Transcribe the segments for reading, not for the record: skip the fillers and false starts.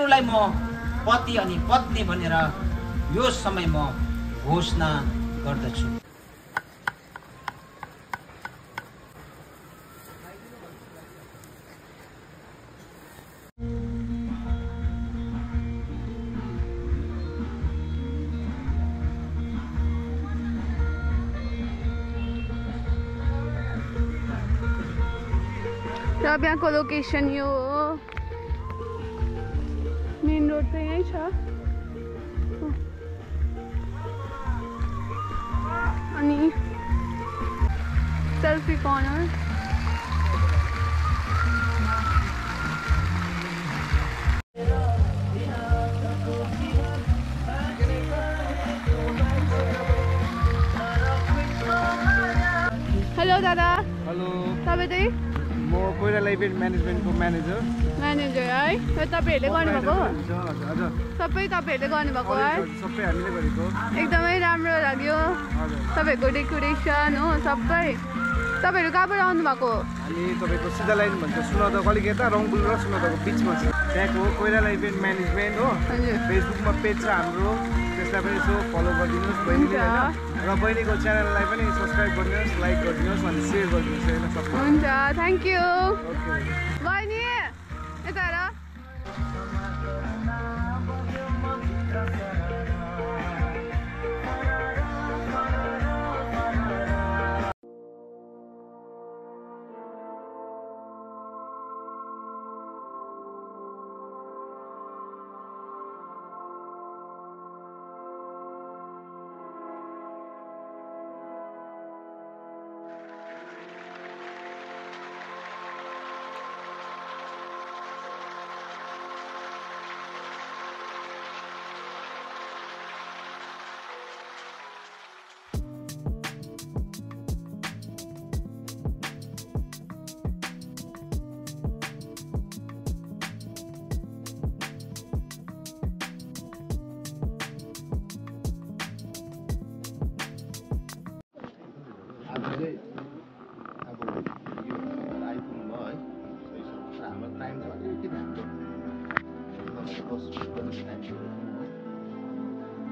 तिमीहरूलाई म पति अनि पत्नी भनेर यो समय म घोषणा गर्दछु। अब यहाँको लोकेसन यो हो, मेन रोड चाहिँ यही छ। अनि सेल्फी कर्नर। हेलो दादा। हेलो, तपाईँ चाहिँ? म कोइराला इभेन्ट म्यानेजमेन्टको म्यानेजर है। तपाईँहरूले गर्नुभएको? हजुर, सबै तपाईँहरूले गर्नुभएको है? सबै हामीले गरेको। एकदमै राम्रो लाग्यो तपाईँहरूको डेकोरेसन हो सबै। तपाईँहरू कहाँबाट आउनुभएको? हामी तपाईँको सिधा लाइन भन्छ सुनाउदाको अलिक यता रङबुल र सुनाउदाको बिचमा छ त्यहाँको कोइराला इभेन्ट म्यानेजमेन्ट हो। फेसबुकमा पेज छ हाम्रो, त्यसलाई पनि यसो फलो गरिदिनुहोस् बहिनीले होइन, र बहिनीको च्यानललाई पनि सब्सक्राइब गरिदिनुहोस्, लाइक गरिदिनुहोस् अनि सेयर गरिदिनुहोस् होइन सबै। हुन्छ, थ्याङ्क यू बहिनी। यता हेर।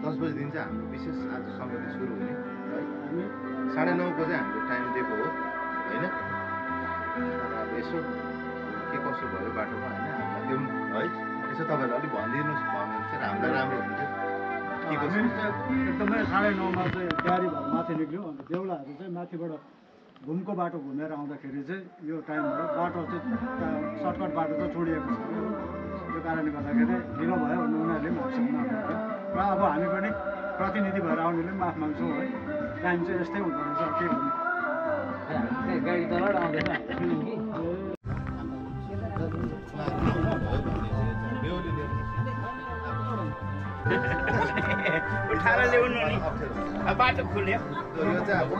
दस बजीदेखि चाहिँ हाम्रो विशेष आज सम्बन्धी सुरु हुने है। 9:30 को चाहिँ हामीले टाइम दिएको हो होइन। अब यसो के कसो भयो बाटोमा होइन हामीलाई त्यो है यसो तपाईँहरूले अलिक भनिदिनुहोस् भन्नु चाहिँ हामीलाई राम्रो हुन्थ्यो। के कसो एकदमै 9:30 चाहिँ गाडी भएर माथि निक्ल्यो। अन्त देउलाहरू चाहिँ माथिबाट घुमको बाटो घुमेर आउँदाखेरि चाहिँ यो टाइमबाट बाटो चाहिँ सर्टकट बाटो चाहिँ छोडिएको छ। त्यो कारणले गर्दाखेरि ढिलो भयो भने उनीहरूले पनि हामीसँग माफ गर्यो र अब हामी पनि प्रतिनिधि भएर आउनेले पनि माफ माग्छौँ है। टाइम चाहिँ यस्तै हुँदो रहेछ, के गर्नु। गाडी तलबाट आउँदैछ उठाएर ल्याउनु नि, बाटो खुल्यो। यो चाहिँ अब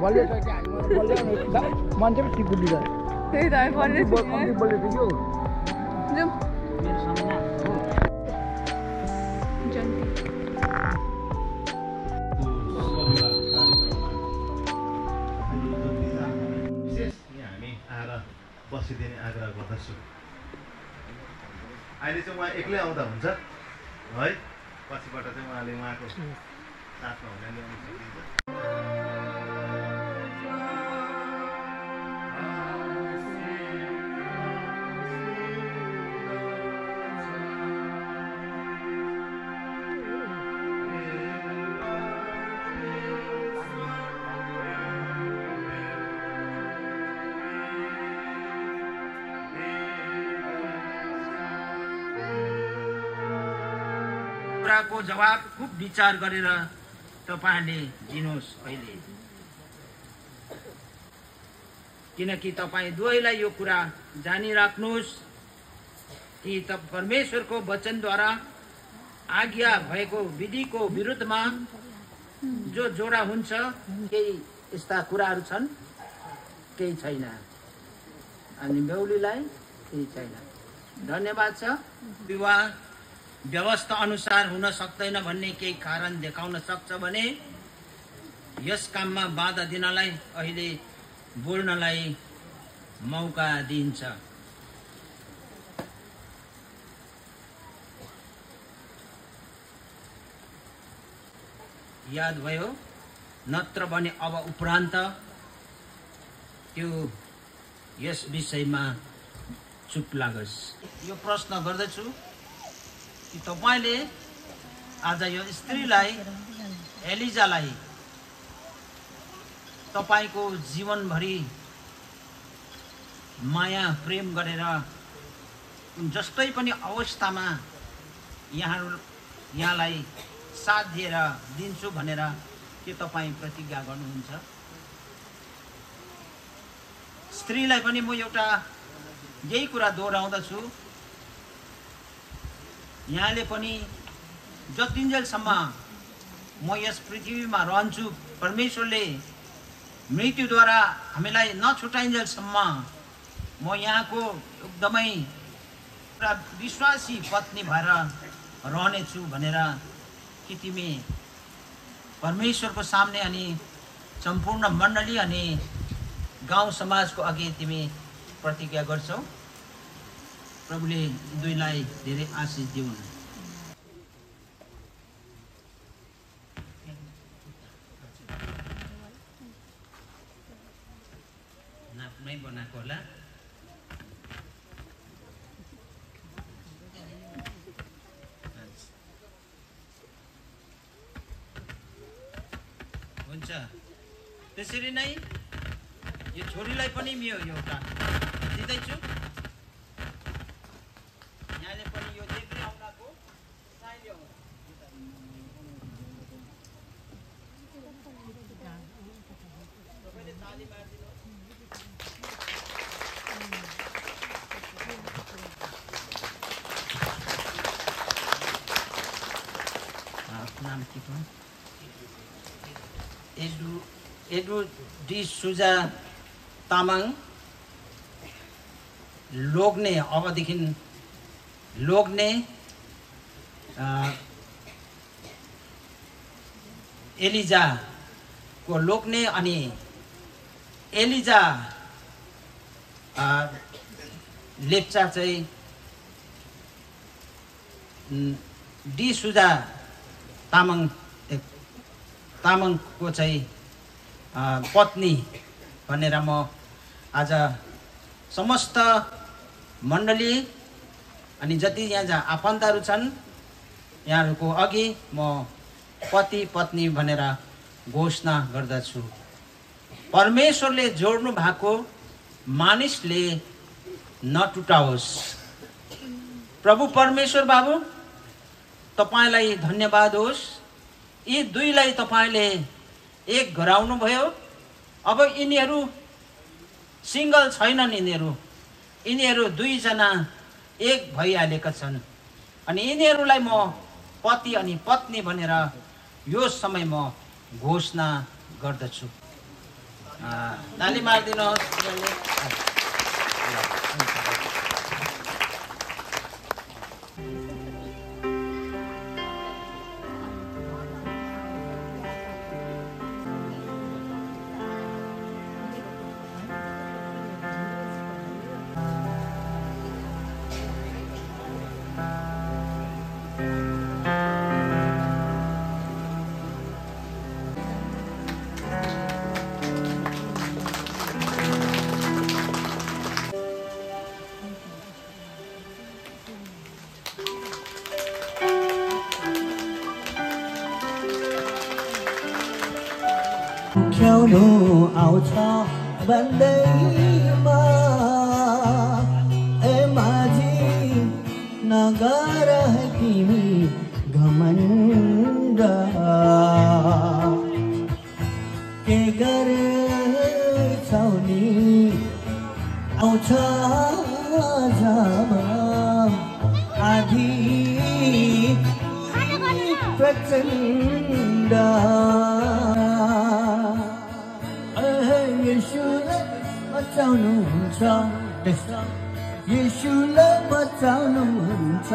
बल्ले त के हामी बल्ले मान्छे पनि टिकु दिन्छ। त्यही त बल्ले बल्ले दियो। जाऊ मेरो सामान हो जन्ती बसिदिने आग्रह गर्दछु। अहिले चाहिँ उहाँ एक्लै आउँदा हुन्छ है, पछिबाट चाहिँ उहाँले उहाँको साथमा हुनाले आउन सकिन्छ। कुराको जवाब खुब विचार गरेर तपाईहरुले दिनुहोस् अहिले, किनकि तपाई दुवैलाई यो कुरा जानिराख्नुहोस् कि परमेश्वरको वचनद्वारा आज्ञा भएको विधिको विरुद्धमा जो जोडा हुन्छ, केही यस्ता कुराहरू छन्, केही छैन, अनि बेहुलीलाई केही छैन। धन्यवाद छ। विवाह व्यवस्था अनुसार हुन सक्दैन भन्ने केही कारण देखाउन सक्छ भने यस काममा बाधा दिनलाई अहिले बोल्नलाई मौका दिन्छ। याद भयो, नत्र भने अब उपरान्त त्यो यस विषयमा चुप लागोस्। यो प्रश्न गर्दछु कि तपाईले आज यो स्त्रीलाई, एलिजालाई तपाईको जीवनभरि माया प्रेम गरेर जस्तै पनि अवस्थामा यहाँलाई साथ दिएर दिन्छु भनेर के तपाई प्रतिज्ञा गर्नुहुन्छ? स्त्रीलाई पनि म एउटा यही कुरा दोहोऱ्याउँदछु, यहाँले पनि जतिन्जेलसम्म म यस पृथ्वीमा रहन्छु, परमेश्वरले मृत्युद्वारा हामीलाई नछुटाइन्जेलसम्म म यहाँको एकदमै एउटा विश्वासी पत्नी भएर रहनेछु भनेर कि तिमी परमेश्वरको सामने अनि सम्पूर्ण मण्डली अनि गाउँ समाजको अघि तिमी प्रतिज्ञा गर्छौ? प्रभुले दुईलाई धेरै आशीष दिउन्। नाप्नै बनाएको होला। हुन्छ, त्यसरी नै यो छोरीलाई पनि म एउटा दिँदैछु। यहाँले पनि यो देख्दै आउनको साइन ल्याउनु। तपाईले ताली मार्दिनु। नाम के हो? एडु डी सुजा तामाङ लोग्ने, अबदेखि लोग्ने एलिजा को लोग्ने अनि एलिजा लेप्चा चाहिँ डी सुजा तामाङको चाहिँ पत्नी भनेर म आज समस्त मण्डली अनि जति यहाँ आफन्तहरू छन् यहाँहरूको अघि म पति पत्नी भनेर घोषणा गर्दछु। परमेश्वरले जोड्नु भएको मानिसले नटुटाओस्। प्रभु परमेश्वर बाबु, तपाईलाई धन्यवाद होस्। यी दुईलाई तपाईले एक गराउनु भयो। अब यिनीहरू सिंगल छैनन्, यिनीहरू दुईजना एक भइहालेका छन् अनि यिनीहरूलाई म पति अनि पत्नी भनेर यो समय म घोषणा गर्दछु। ताली मारिदिनुहोस्। बचाउनु आउँछ भन्दैमा ए माझी नगर तिमी घमण्ड के गर्छौ नि आउँछ जब आधी प्रचण्ड येशूले बचाउनुहुन्छ येशूले बचाउनुहुन्छ